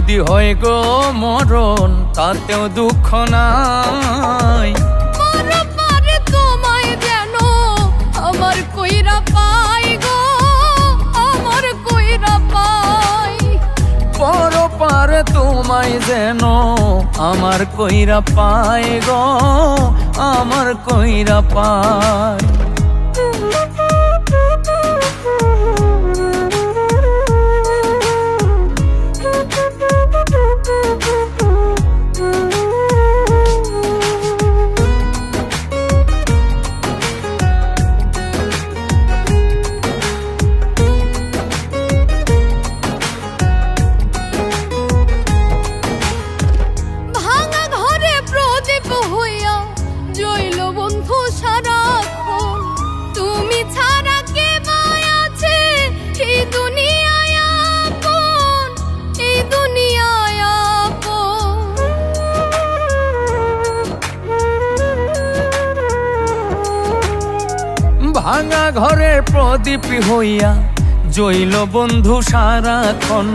যদি হয় গো মরণ তাতেও দুঃখ নাই। পরপারে তোমায় যেন আমার কইরা পাই গো, আমার কইরা পাই। পরপারে তোমায় যেন আমার কইরা পায় গো, আমার কইরা পায়। জইল বন্ধু সারাক্ষণ, তুমি ছাড়া কে বাই আছে এই দুনিয়ায় আপন, এই দুনিয়ায় আপন। ভাঙা ঘরের প্রদীপ হইয়া জইল বন্ধু সারাক্ষণ,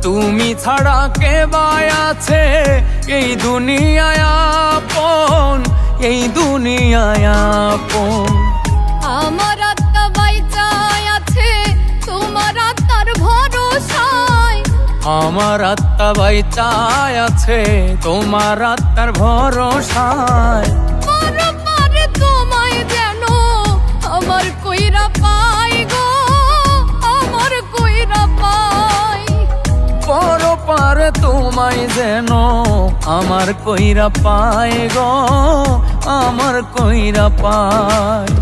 তুমি ছাড়া কে বাই আছে এই দুনিয়ায় আপন, এই দুনিয়ায় আপন। আমার আত্মা বাইচায় আছে তোমার আত্মার ভরসায়, আমার আত্মা বাইচায় আছে তোমার আত্মার ভরসায়। পরপারে তোমায় যেন আমার কইরা পাই গো, আমার কইরা পাই। পরপারে তোমায় যেন আমার কইরা পায় গো, আমার কইরা পায়।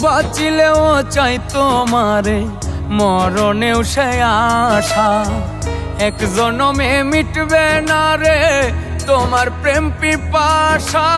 বাঁচিলেও চাই তোমারে, মরণেও সে আশা, এক জনমে মিটবে না রে তোমার প্রেম পিপাসা।